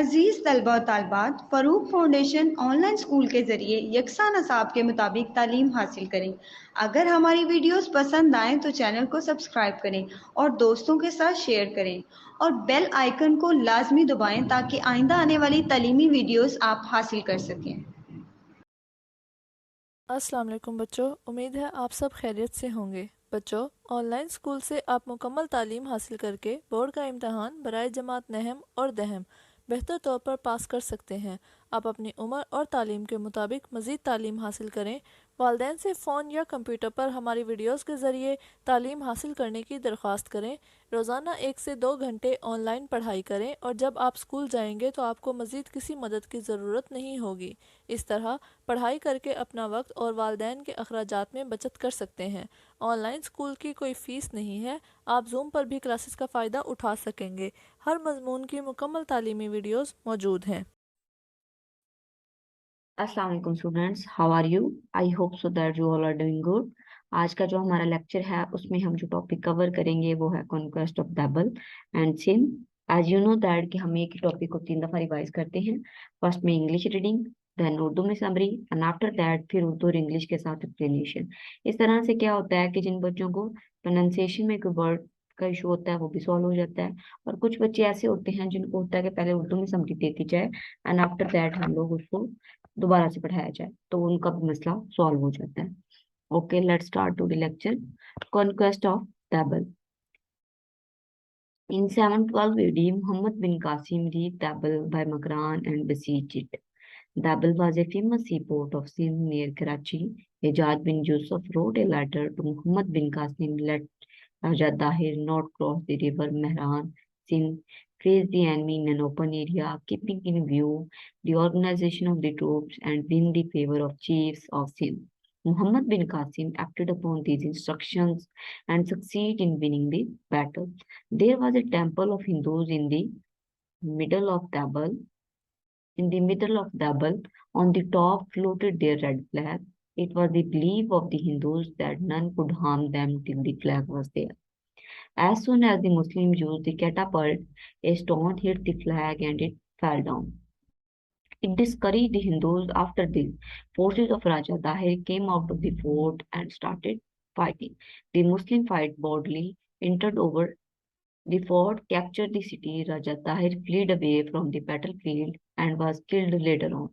अजीज़ तलबा और तालबात, Farooq foundation online school के ज़रिए यकसा नसाब के मुताबिक तालीम हासिल करें। अगर हमारी वीडियोस पसंद आएँ तो चैनल को सब्सक्राइब करें और दोस्तों के साथ शेयर करें और बेल आइकन को लाजमी दबाएं ताकि आइंदा आने वाली तालीमी वीडियोस आप हासिल कर सकें। अस्सलाम वालेकुम बच्चों, उम्मीद है आप सब खैरियत से होंगे। बच्चों, ऑनलाइन स्कूल से आप मुकम्मल तालीम हासिल करके बोर्ड का इम्तहान बराए जमात नहम और दहम बेहतर तौर पर पास कर सकते हैं। आप अपनी उम्र और तालीम के मुताबिक मज़ीद तालीम हासिल करें। वालिदैन से फ़ोन या कंप्यूटर पर हमारी वीडियोस के ज़रिए तालीम हासिल करने की दरख्वास्त करें। रोज़ाना 1 से 2 घंटे ऑनलाइन पढ़ाई करें और जब आप स्कूल जाएंगे तो आपको मज़ीद किसी मदद की ज़रूरत नहीं होगी। इस तरह पढ़ाई करके अपना वक्त और वालिदैन के अखराजात में बचत कर सकते हैं। ऑनलाइन स्कूल की कोई फ़ीस नहीं है। आप जूम पर भी क्लासेस का फ़ायदा उठा सकेंगे। हर मजमून की मुकम्मल तालीमी वीडियोस मौजूद हैं। अस्सलाम वालेकुम students, how are you? I hope so that you all are doing good. आज का जो हमारा लेक्चर है उसमें हम जो टॉपिक कवर करेंगे वो है conquest of Debal and Sindh. As you know that कि हम एक ही टॉपिक को 3 दफा रिवाइज करते हैं। फर्स्ट में इंग्लिश रीडिंग, देन उर्दू में समरी एंड आफ्टर दैट फिर उर्दू और इंग्लिश के साथ एक्सप्लेनेशन। इस तरह से क्या होता है कि जिन बच्चों को प्रोनाउंसिएशन में कोई वर्ड का इशू होता है वो भी सॉल्व हो जाता है, और कुछ बच्चे ऐसे होते हैं जिनको होता है कि पहले उर्दू में समरी देती जाए एंड आफ्टर दैट हम लोग उसको दोबारा से पढ़ाया जाए तो उनका भी मसला सॉल्व हो जाता है। Okay, let's start to the lecture. Conquest of Debal. In 712 AD, Muhammad bin Qasim reached Babel by Makran and besieged it. Babel was a famous seaport of Sindh near Karachi. Ejaz bin Yusuf wrote a letter to Muhammad bin Qasim, let Raja Dahir not cross the river Mehran, Sindh, face the enemy in an open area, keeping in view the organization of the troops and win the favor of chiefs of Sindh. Muhammad bin Qasim acted upon these instructions and succeeded in winning the battle. There was a temple of Hindus middle of Babel. In the middle of Babel, on the top floated their red flag. It was the belief of the Hindus that none could harm them till the flag was there. As soon as the Muslims used the catapult, a stone hit the flag and it fell down. It discouraged the Hindus. After this, forces of Raja Dahir came out of the fort and started fighting. The Muslim fight boldly, entered over the fort, captured the city. Raja Tahir fled away from the battlefield and was killed later on.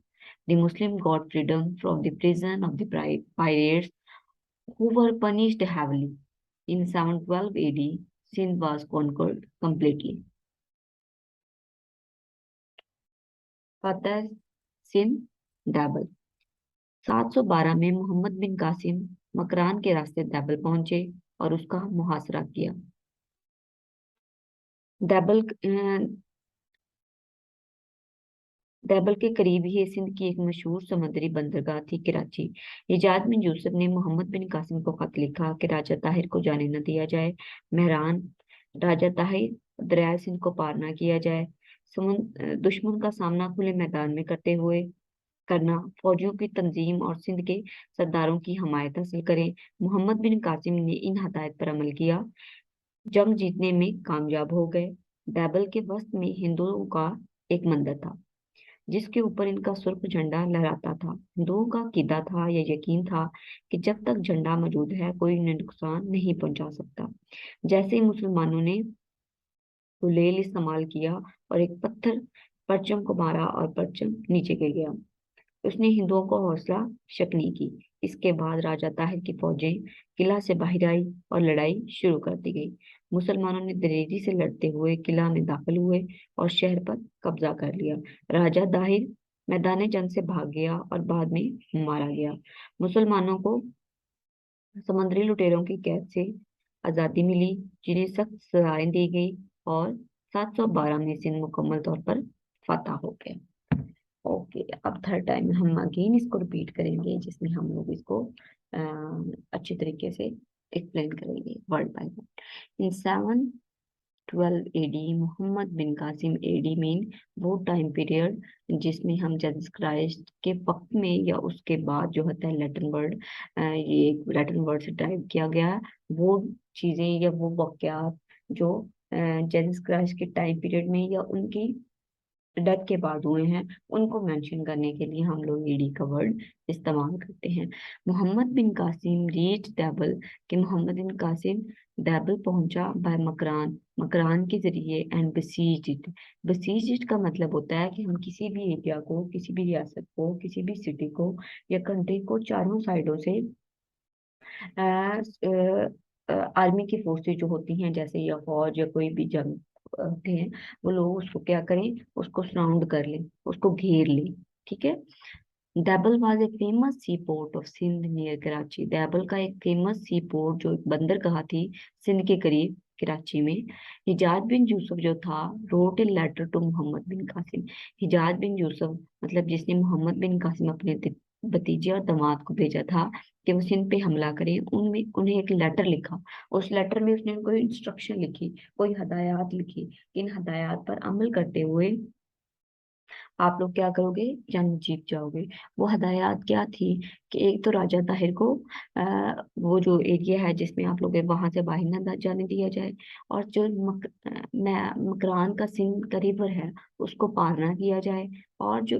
The Muslim got freedom from the prison of the pirates who were punished heavily. In 712 AD, Sindh was conquered completely. Fateh Singh दैबल। 712 में मोहम्मद बिन कासिम मकरान के रास्ते दैबल पहुंचे और उसका मुहासरा किया। दैबल दैबल के करीब ही सिंध की एक मशहूर समुद्री बंदरगाह थी, कराची। इजाज बिन यूसुफ ने मोहम्मद बिन कासिम को खत लिखा कि राजा ताहिर को जाने न दिया जाए, मेहरान राजा ताहिर दरिया सिंध को पार न किया जाए, दुश्मन का सामना खुले मैदान में करते हुए करना, फौजियों की तंजीम और सिंध के सरदारों की हमायत हासिल करें। मोहम्मद बिन कासिम ने इन हदायत पर अमल किया, जंग जीतने में कामयाब हो गए। बैबल के वस्त में हिंदुओं का एक मंदिर था जिसके ऊपर इनका सुर्ख झंडा लहराता था। हिंदुओं का कीदा था या यकीन था कि जब तक झंडा मौजूद है कोई उन्हें नुकसान नहीं पहुंचा सकता। जैसे ही मुसलमानों ने गुलेल इस्तेमाल किया और एक पत्थर परचम को मारा और परचम नीचे गिर गया, उसने हिंदुओं को हौसला शकनी की। इसके बाद राजा ताहिर की फौजें किला से बाहर आई और लड़ाई शुरू कर दी गई। मुसलमानों ने दलेरी से लड़ते हुए किला में दाखिल हुए और शहर पर कब्जा कर लिया। राजा दाहिर मैदान जंग से भाग गया और बाद में मारा गया। मुसलमानों को समुद्री लुटेरों की कैद से आजादी मिली, जिन्हें सख्त सजाएं दी गई और 712 में सिंध मुकम्मल तौर पर फतह हो गया। ओके, अब थर्ड टाइम हम अगेन इसको रिपीट करेंगे जिसमें हम लोग इसको अच्छे तरीके से एक्सप्लेन करेंगे word by word. In 712 AD, Muhammad bin Qasim AD mean वो टाइम पीरियड जिसमें हम जीसस क्राइस्ट के वक्त में या उसके बाद जो होता है लैटिन वर्ड, ये लैटिन वर्ड से टाइप किया गया है, वो चीजें या वो वाकयात जो जीसस क्राइस्ट के टाइम पीरियड में या उनकी डेथ के बाद हुए हैं उनको मेंशन करने के लिए हम लोग ईडी का वर्ड इस्तेमाल करते हैं। मोहम्मद बिन कासिम रीच दैबल, कि मोहम्मद बिन कासिम दैबल पहुंचा बाय मकरान, मकरान के जरिए, and buses it. Buses it का मतलब होता है कि हम किसी भी एरिया को, किसी भी रियासत को, किसी भी सिटी को या कंट्री को चारों साइडों से आर्मी की फोर्सेज जो होती हैं, जैसे या फौज या कोई भी जंग होते हैं, वो लोग उसको क्या करें, उसको सराउंड कर लें, उसको घेर लें। ठीक है। Debal was a famous sea port of Sindh near Karachi. Debal का एक फेमस सी पोर्ट, जो एक बंदरगाह थी सिंध के करीब कराची में। हिजाज बिन यूसुफ जो था, wrote a letter to Muhammad bin Qasim. Hajjaj bin Yusuf मतलब जिसने मोहम्मद बिन कासिम अपने भतीजे और दामाद को भेजा था कि वो सिंध पे हमला करें, उनमें उन्हें एक लेटर लिखा। उस लेटर में उसने कोई इंस्ट्रक्शन लिखी, कोई हदायत लिखी। इन हदायत पर अमल करते हुए आप लोग क्या करोगे, जंग जीत जाओगे। वो हदायत क्या थी कि एक तो राजा ताहिर को वो जो एरिया है जिसमें आप लोग हैं, वहां से बाहर ना जाने दिया जाए, और जो मकरान का सिंध का रिवर है उसको पार ना किया जाए, और जो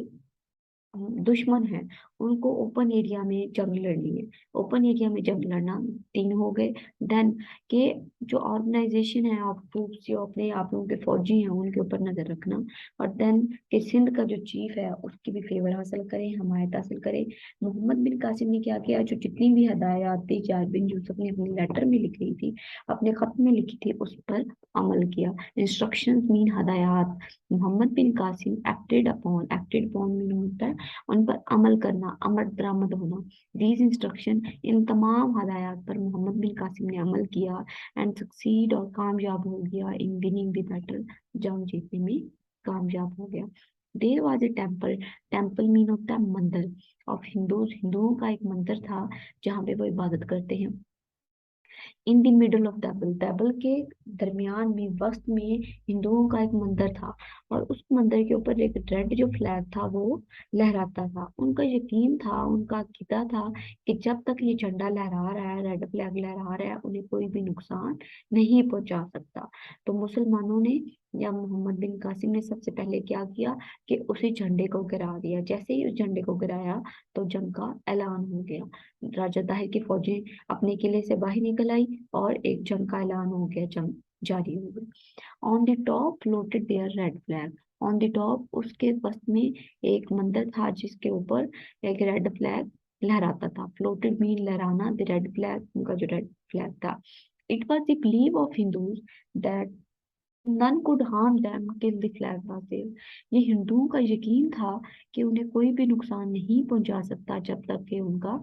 दुश्मन है उनको ओपन एरिया में जंग लड़नी है। ओपन एरिया में जंग लड़ना, तीन हो गए। देन के जो ऑर्गेनाइजेशन है ऑफ ट्रूप्स, जो अपने आप लोगों के फौजी हैं उनके ऊपर नजर रखना। और देन के सिंध का जो चीफ है उसकी भी फेवर हासिल करें, हमायत हासिल करें। मोहम्मद बिन कासिम ने क्या किया, जो जितनी भी हदायत थी जाज बिन यूसुफ ने अपने लेटर में लिख रही थी, अपने खत में लिखी थी, उस पर अमल किया। इंस्ट्रक्शंस मीन हदायत। मोहम्मद बिन कासिम एक्टेड अपॉन मीन होता है उन पर अमल करना, अमल दरामद होना। दीज इंस्ट्रक्शन, इन तमाम हदायत पर मोहम्मद बिन कासिम ने अमल किया, एंड सक्सीड और कामयाब हो गया इन विनिंग द बैटल, जंग जीतने में कामयाब हो गया। There was a temple, temple mean होता है मंदिर ऑफ हिंदूज, हिंदुओं का एक मंदिर था जहाँ पे वो इबादत करते हैं। In the middle of table, table के दरमियान में, वस्त में हिंदुओं का एक मंदिर था, और उस मंदिर के ऊपर एक रेड जो फ्लैग था वो लहराता था। उनका यकीन था, उनका अकीदा था कि जब तक ये झंडा लहरा रहा है, रेड फ्लैग लहरा रहा है, उन्हें कोई भी नुकसान नहीं पहुंचा सकता। तो मुसलमानों ने या मोहम्मद बिन कासिम ने सबसे पहले क्या किया कि उसी झंडे को गिरा दिया। जैसे ही उस झंडे को गिराया तो जंग का ऐलान हो गया। राजा ताहिर की फौजें अपने किले से बाहर निकल आई और एक जंग का ऐलान हो गया, जंग जारी हो गई। On the top floated there red flag, on the top उसके वस्त में एक मंदिर था जिसके ऊपर एक रेड फ्लैग लहराता था। फ्लोटेड मीन लहराना, द रेड फ्लैग उनका जो रेड फ्लैग था। It was the believe of Hindus that none could harm them till the flag was there. ये हिंदुओं का यकीन था कि उन्हें कोई भी नुकसान नहीं पहुंचा सकता जब तक कि उनका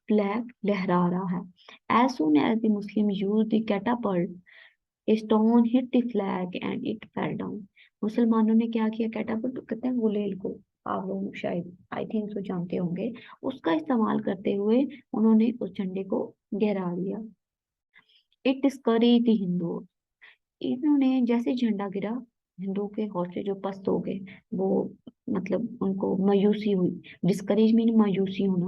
फ्लैग लहरा रहा है। As soon as the Muslim used the catapult, a stone hit the flag and it fell down. मुसलमानों ने क्या किया, कैटापल्ट कहते हैं गुलेल को, आप लोग शायद आई थिंक सो जानते होंगे, उसका इस्तेमाल करते हुए उन्होंने उस झंडे को गिरा दिया। इट डिस्करेज द हिंदू, इन्होंने जैसे झंडा गिरा, हिंदुओं के हौसले जो पस्त हो गए, वो मतलब उनको मायूसी हुई। डिस्करेज मीन मायूसी होना,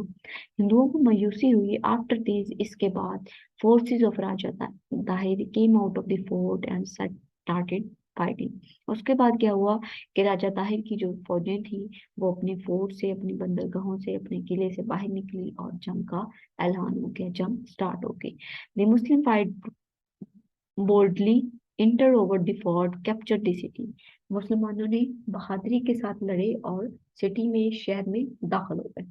हिंदुओं को मायूसी हुई। आफ्टर दिस, इसके बाद, forces of Raja Tahir came out of the fort and started fighting. उसके बाद क्या हुआ कि राजा ताहिर की जो फौजें थी वो अपने फोर्ट से, अपनी बंदरगाहों से, अपने किले से बाहर निकली और जंग का ऐलान हो गया, जंग स्टार्ट हो गई। The Muslim fight boldly inter over the fort, capture the city. मुसलमानों ने बहादुरी के साथ लड़े और सिटी में, शहर में दाखिल हो गए।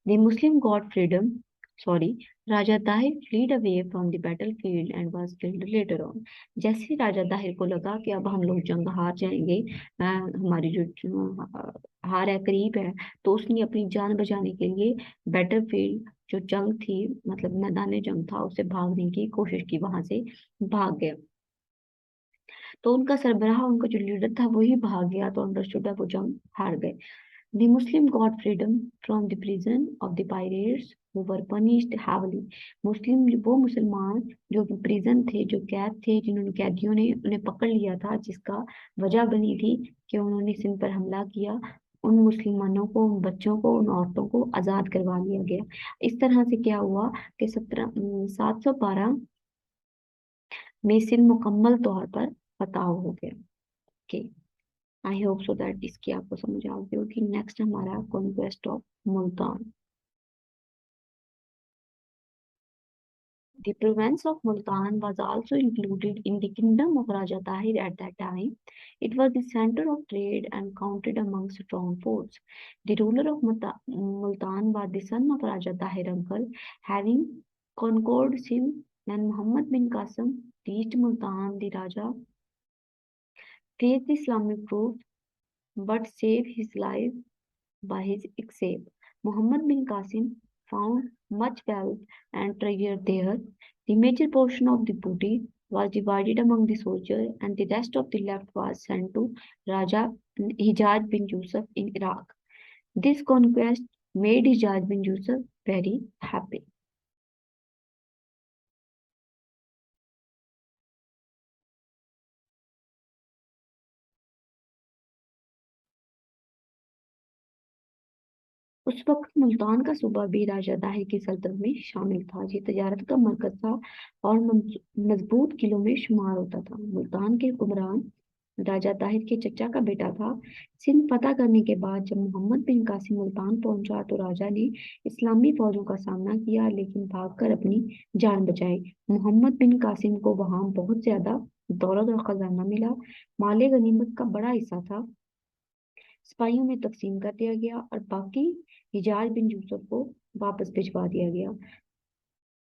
The Muslim got freedom, sorry, Raja Tahir fled away from the battlefield and was killed later on. जैसे ही राजा ताहिर को लगा कि अब हम लोग जंग हार जाएंगे, हमारी हार है, करीब है, तो उसने अपनी जान बचाने के लिए बैटलफील्ड जो जंग थी, मतलब मैदान जंग था, उससे भागने की कोशिश की, वहां से भाग गया। तो उनका सरबराह, उनका जो लीडर था वही भाग गया, तो अंडरस्टूड है वो जंग हार गए। The Muslim got freedom from the prison of the pirates who were punished heavily. मुस्लिम, वो मुसलमान जो प्रिजन थे, जो कैद थे, जिन्होंने, कैदियों ने उन्हें पकड़ लिया था, जिसका वजह बनी थी कि उन्होंने सिंध पर हमला किया, उन मुसलमानों को, उन बच्चों को, उन औरतों को आजाद करवा लिया गया। इस तरह से क्या हुआ कि 712 में सिंध मुकम्मल तौर पर फतह हो गया। Okay. I hope so that इसकी आपको समझ आ गई होगी। नेक्स्ट हमारा conquest of Multan. The province of Multan was also included in the kingdom of Raja Tahir at that time. It was the center of trade and counted among strong forts. The ruler of Multan was the son of Raja Tahir uncle. Having conquered him, when Muhammad bin Qasim reached Multan, the Raja faced the Islamic troops but saved his life by his escape. Muhammad bin Qasim found much wealth and treasure there. The major portion of the booty was divided among the soldiers, and the rest of the left was sent to Raja Hijaz bin Yusuf in Iraq. This conquest made Hijaz bin Yusuf very happy. उस वक्त मुल्तान का सूबा भी राजा दाहिर की सल्तनत में शामिल था। ये तजारत का मरकज था और मजबूत किलों में शुमार होता था। मुल्तान के हुक्मरान राजा ताहिर के चचा का बेटा था। सिंध फतह करने के बाद जब मोहम्मद बिन कासिम मुल्तान पहुंचा तो राजा ने इस्लामी फौजों का सामना किया, लेकिन भागकर अपनी जान बचाई। मोहम्मद बिन कासिम को वहां बहुत ज्यादा दौलत और खजाना मिला। माले गनीमत का बड़ा हिस्सा था सिपाहियों में तकसीम कर दिया गया और बाकी हिजाज बिन यूसुफ को वापस भिजवा दिया गया।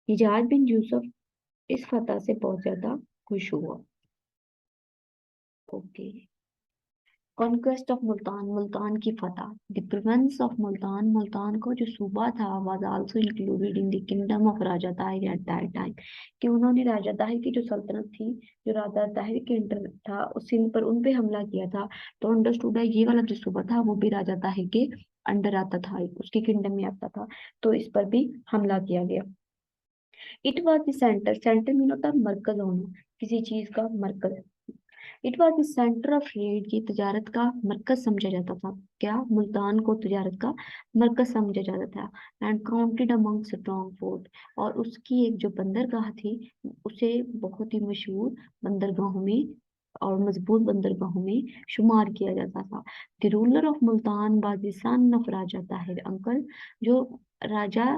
हिजाज बिन यूसुफ इस फतह से बहुत ज्यादा खुश हुआ। Okay, conquest of Multan, Multan की फतह। The province of Multan, Multan को जो सूबा था was also included in the kingdom of Raja Tahir at that time, कि उन्होंने राजा ताहिर की जो सल्तनत थी, जो राजा ताहिर के अंडर था, उस सिंध पर उन पे हमला किया था। तो अंडरस्टूड है ये वाला जो सूबा था वो भी राजा ताहिर के अंडर आता था, उसके किंगडम में आता था, तो इस पर भी हमला किया गया। It was the centre, centre mean होता है मरकज होना, किसी चीज का मरकज। It was the centre of trade, ये तजारत का मरकज समझा जाता था। क्या? मुल्तान को तजारत का मरकज समझा जाता था। And counted among strong fort, और उसकी एक जो बंदरगाह थी उसे बहुत ही मशहूर बंदरगाहों में और मजबूत बंदरगाहों में शुमार किया जाता था। The ruler of Multan was the son of Raja Tahir uncle, जो राजा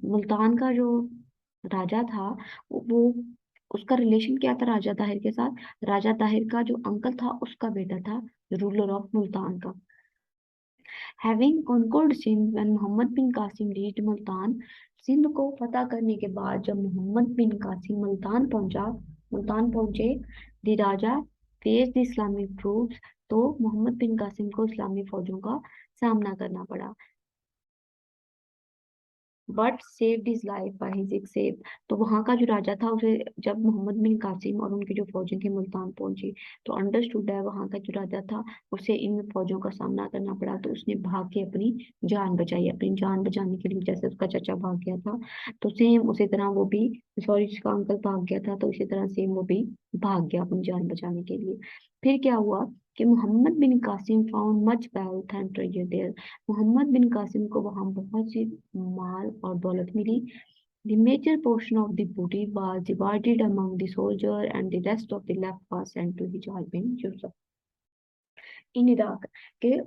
मुल्तान का जो राजा था वो उसका रिलेशन क्या था राजा ताहिर के साथ? राजा ताहिर का जो अंकल था उसका बेटा था रूलर ऑफ मुल्तान का। Having conquered Sindh when Muhammad bin Qasim reached Multan, Sindh को फतह करने के बाद जब मोहम्मद बिन कासिम मुल्तान पहुंचे, the Raja face the Islamic troops, तो मोहम्मद बिन कासिम को इस्लामी फौजों का सामना करना पड़ा। But saved his life by his escape, तो वहां का जो राजा था उसे जब मोहम्मद बिन कासिम और उनकी जो फौजें थी मुल्तान पहुंची, तो अंडरस्टूड है वहां का जो राजा था उसे इन फौजों का सामना करना पड़ा, तो उसने भाग के अपनी जान बचाई। अपनी जान बचाने के लिए जैसे उसका चचा भाग गया था, तो सेम उसी तरह वो भी, सॉरी उसका अंकल भाग गया था, तो इसी तरह सेम वो भी भाग गया अपनी जान बचाने के लिए। फिर क्या हुआ कि Muhammad bin Qasim found much wealth and treasure there, Muhammad bin Qasim को वहां बहुत सी माल और दौलत मिली। The major portion of the booty was divided among the soldiers, and the rest of the left was sent to Hijaz bin Yusuf in Iraq के।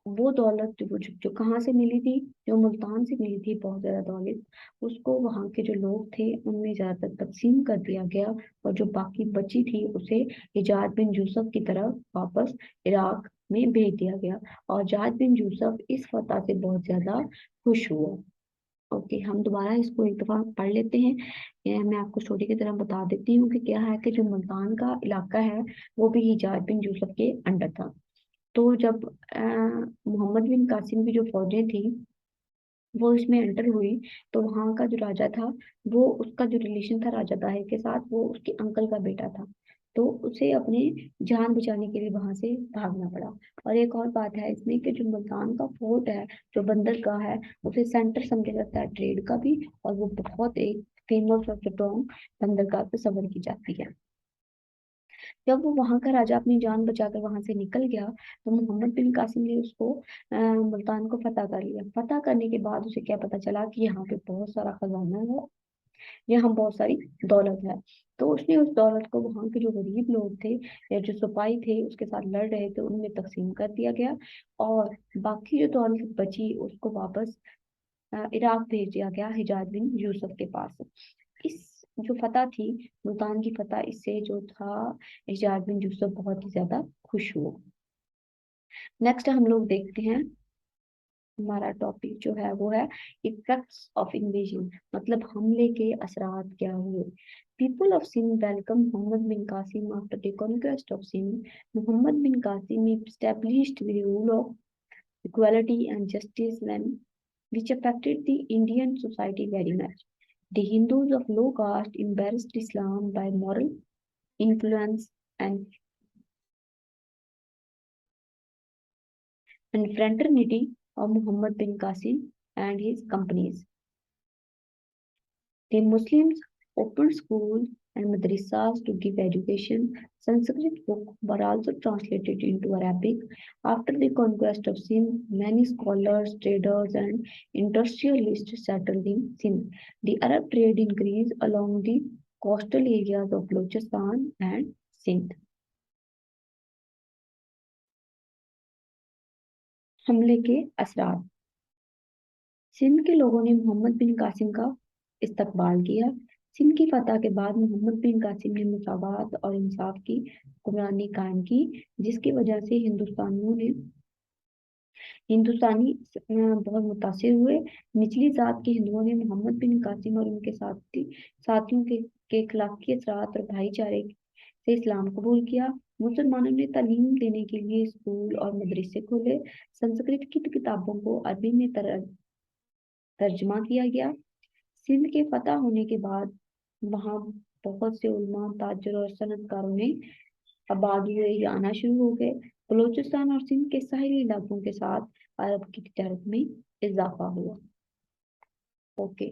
वो दौलत जो कहाँ से मिली थी, जो मुल्तान से मिली थी, बहुत ज्यादा दौलत, उसको वहां के जो लोग थे उनमें ज्यादातर तकसीम कर दिया गया, और जो बाकी बची थी उसे हिजाज बिन यूसुफ की तरफ वापस इराक में भेज दिया गया। और हिजाज बिन यूसुफ इस फतह से बहुत ज्यादा खुश हुआ। ओके, हम दोबारा इसको एक दफा पढ़ लेते हैं। मैं आपको स्टोरी की तरह बता देती हूँ कि क्या है कि जो मुल्तान का इलाका है वो भी हिजाज बिन यूसुफ के अंडर था। तो जब मोहम्मद बिन कासिम की जो फौजें थी वो इसमें एंटर हुई, तो वहां का जो राजा था, वो उसका जो रिलेशन था राजा ताहिर के साथ, वो उसके अंकल का बेटा था, तो उसे अपने जान बचाने के लिए वहां से भागना पड़ा। और एक और बात है इसमें कि जो मुल्तान का फोर्ट है, जो बंदरगाह है, उसे सेंटर समझा जाता है ट्रेड का भी, और वो बहुत एक फेमस और स्ट्रॉन्ग बंदरगाह पे समझ की जाती है। जब वो वहां का राजा अपनी जान बचाकर वहां से निकल गया, तो मोहम्मद बिन कासिम ने उसको मुल्तान को फतह कर लिया। फतह करने के बाद उसे क्या पता चला कि यहाँ पे बहुत सारा खजाना है, यहाँ बहुत सारी दौलत है। तो उसने उस दौलत को वहां के जो गरीब लोग थे या जो सिपाही थे उसके साथ लड़ रहे थे उनमें तकसीम कर दिया गया, और बाकी जो दौलत बची उसको वापस इराक भेज दिया गया हिजाज बिन यूसुफ के पास। इस जो फतह थी, मुल्तान की फतह, इससे जो था हिजाज बिन यूसुफ बहुत ही ज्यादा खुश हुआ। नेक्स्ट हम लोग देखते हैं, हमारा टॉपिक जो है वो है इफेक्ट्स ऑफ इन्वेजन, मतलब हमले के असरात क्या हुए। People of Sindh welcome Muhammad bin Qasim after the conquest of Sindh. Muhammad bin Qasim established the rule of equality and justice when which affected the Indian society very much. The Hindus of low caste embraced Islam by moral influence and fraternity of Muhammad bin Qasim and his companies. The Muslims opened schools and madrasas to give education. Sanskrit books were also translated into Arabic. After the conquest of Sindh, many scholars, traders, and industrialists settled in Sindh. The Arab trade increased along the coastal areas of Balochistan and Sindh. हमले के असरात। सिंध के लोगों ने मोहम्मद बिन कासिम का इस्तकबाल किया। सिंध की फतह के बाद मोहम्मद बिन कासिम ने मसावात और इंसाफ की हुक्मरानी कायम की, जिसकी वजह से हिंदुस्तानी बहुत मुतासिर हुए। निचली जात के हिंदुओं ने मोहम्मद बिन कासिम और उनके साथियों के अखलाकी असरात और भाईचारे से इस्लाम कबूल किया। मुसलमानों ने तालीम देने के लिए स्कूल और मदरसे खोले। संस्कृत की किताबों को अरबी में तर्जमा किया गया। सिंध के फतह होने के बाद वहाँ बहुत से उलमा, ताजर और सनतकारों ने आबाद हुए या आना शुरू हो गए। बलूचिस्तान और सिंध के साहिली इलाकों के साथ अरब की तिजारत में इजाफा हुआ। ओके,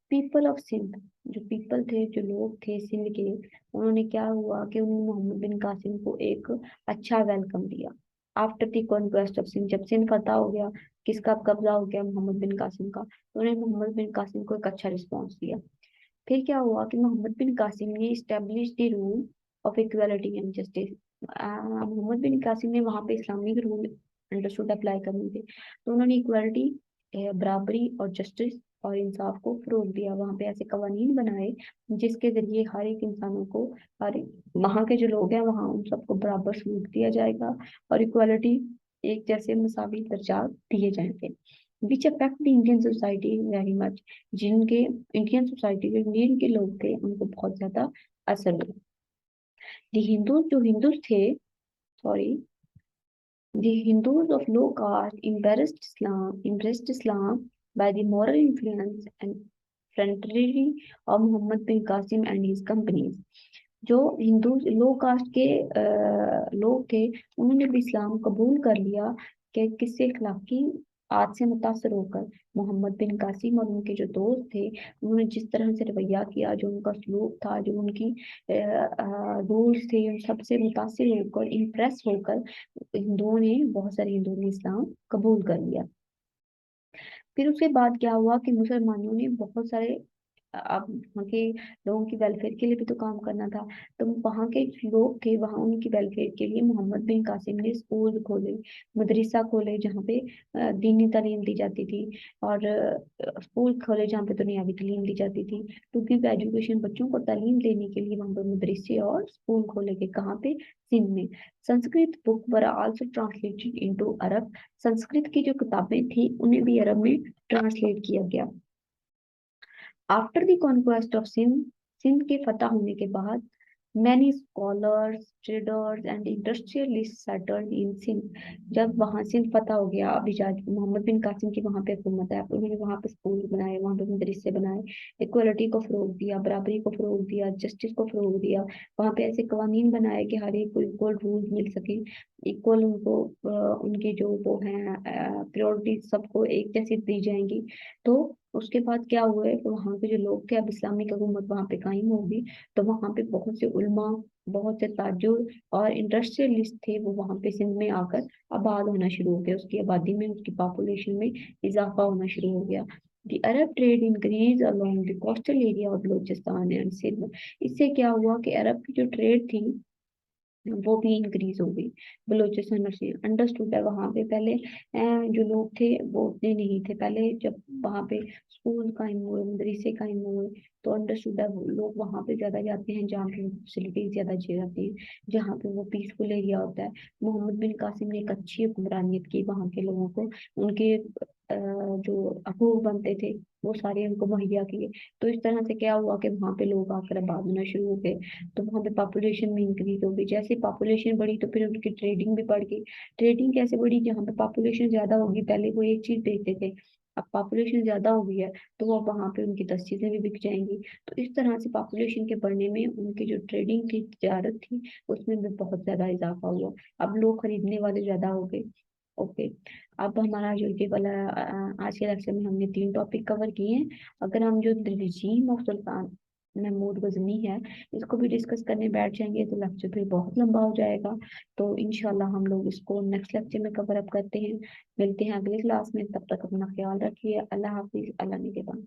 पीपल ऑफ सिंध, जो पीपल थे, जो लोग थे सिंध के, उन्होंने क्या हुआ कि उन्होंने मोहम्मद बिन कासिम को एक अच्छा वेलकम दिया। After the conquest of Sindh, जब सिंध फतह हो गया, किसका कब्जा हो गया, मोहम्मद बिन कासिम का, तो उन्होंने मोहम्मद बिन कासिम को एक अच्छा रिस्पॉन्स दिया। फिर क्या हुआ कि मोहम्मद बिन कासिम ने establish the rule of equality and justice. Muhammad बिन कासिम ने वहां पे इस्लामिक रूल अंडरस्टूड अप्लाई करने थे, तो उन्होंने इक्वालिटी, बराबरी और जस्टिस और इंसाफ को फरोग दिया। वहां पे ऐसे कवानीन बनाए जिसके जरिए हर एक इंसानों को, हर वहाँ के जो लोग हैं वहाँ उन सबको बराबर सलूक दिया जाएगा और इक्वालिटी, एक जैसे मसावी दर्जा दिए जाएंगे। Which affect the Indian society very much, जिनके इंडियन सोसाइटी के इंडियन के लोग थे उनको बहुत ज्यादा असर हुआ। द हिंदू, जो हिंदू थे, sorry, the Hindus of low caste embraced Islam by the moral influence and fraternity of Muhammad bin Qasim and his companies. जो हिंदू लो कास्ट के लोग थे उन्होंने भी इस्लाम कबूल कर लिया कि किससे, अखलाकी आज से मुतासर होकर मोहम्मद बिन कासिम और उनके जो दोस्त थे उन्होंने जिस तरह से रवैया किया, जो उनका सलूक था, जो उनकी रूल्स थे, उन सबसे मुतासिर होकर, इम्प्रेस होकर हिंदुओं ने, बहुत सारे हिंदुओं ने इस्लाम कबूल कर लिया। फिर उसके बाद क्या हुआ कि मुसलमानों ने बहुत सारे, अब वहाँ के लोगों की वेलफेयर के लिए भी तो काम करना था, तो वहाँ के लोग थे, वहाँ उनकी वेलफेयर के लिए मोहम्मद बिन कासिम ने स्कूल खोले, मदरसा खोले जहाँ पे दीनी तालीम दी जाती थी, और स्कूल खोले जहाँ पे दुनियावी तालीम दी जाती थी। क्योंकि एजुकेशन, बच्चों को तालीम देने के लिए वहाँ पर मदरसे और स्कूल खोले गए। कहाँ पे? सिंध में। Sanskrit book were also translated into Arab, Sanskrit की जो किताबें थी उन्हें भी अरब में ट्रांसलेट किया गया। After the conquest of Sindh, Sindh के फतह होने के बाद many scholars, traders and industrialist settled in Sindh. जब वहां सिंध फतह हो गया, अभी मोहम्मद बिन कासिम की वहां पे हुकूमत है, उन्होंने वहां पे स्कूल बनाए, वहां पे मदरसे बनाए, इक्वलिटी को फरोग दिया, बराबरी को फरोग दिया, जस्टिस को फरोग दिया। वहां पे ऐसे कवानीन बनाए कि हर एक को इक्वल रूल मिल सके, इक्वल उनको उनके जो वो हैं प्रायोरिटी सबको एक जैसी दी जाएंगी। तो उसके बाद क्या हुआ है कि वहाँ के जो लोग थे, अब इस्लामिक हुकूमत वहाँ पे कायम होगी, तो वहाँ पे बहुत से उलमा, बहुत से ताजुर और इंडस्ट्रियलिस्ट थे, वो वहाँ पे सिंध में आकर आबाद होना शुरू हो गया। उसकी आबादी में, उसकी पॉपुलेशन में इजाफा होना शुरू हो गया। The Arab trade increased along the coastal area of Balochistan and Sindh। इससे क्या हुआ कि अरब की जो ट्रेड थी वो भी इंक्रीज हो गई बलूचिस्तान से। अंडरस्टूड है वहां पे पहले जो लोग थे वो उतने नहीं थे। पहले जब वहां पे स्कूल कायम हुए, मदरसे कायम हुए, तो अंडरस्टूड है वो लोग वहां पे ज्यादा जाते हैं जहाँ पे फैसिलिटीज ज्यादा अच्छी रहती हैं, जहाँ पे वो पीसफुल एरिया होता है। मोहम्मद बिन कासिम ने एक अच्छी हुक्मरानियत की वहां के लोगों को। उनके जो हकूक बनते थे वो सारे उनको मुहैया किए। तो इस तरह से क्या हुआ कि वहां पे लोग आकर आबाद होना शुरू हो गए। तो वहां पे पॉपुलेशन भी इंक्रीज हो गई। जैसे पॉपुलेशन बढ़ी तो फिर उनकी ट्रेडिंग भी बढ़ गई। ट्रेडिंग कैसे बढ़ी? जहाँ पे पॉपुलेशन ज्यादा होगी, पहले वो एक चीज बेचते थे, अब पॉपुलेशन ज्यादा हो गई है तो वो वहां पे उनकी 10 चीजें भी बिक जाएंगी। तो इस तरह से पॉपुलेशन के बढ़ने में उनकी जो ट्रेडिंग थी, तजारत थी, उसमें भी बहुत ज्यादा इजाफा हुआ। अब लोग खरीदने वाले ज्यादा हो गए। ओके। अब हमारा जो ये वाला आज के लेक्चर में हमने 3 टॉपिक कवर किए हैं। अगर हम जो regime of sultan Mahmood Ghazni है इसको भी डिस्कस करने बैठ जाएंगे तो लेक्चर फिर बहुत लंबा हो जाएगा। तो इंशाल्लाह हम लोग इसको नेक्स्ट लेक्चर में कवर अप करते हैं। मिलते हैं अगली क्लास में, तब तक अपना ख्याल रखिए। अल्लाह हाफिज, अल्लाह निगहबान।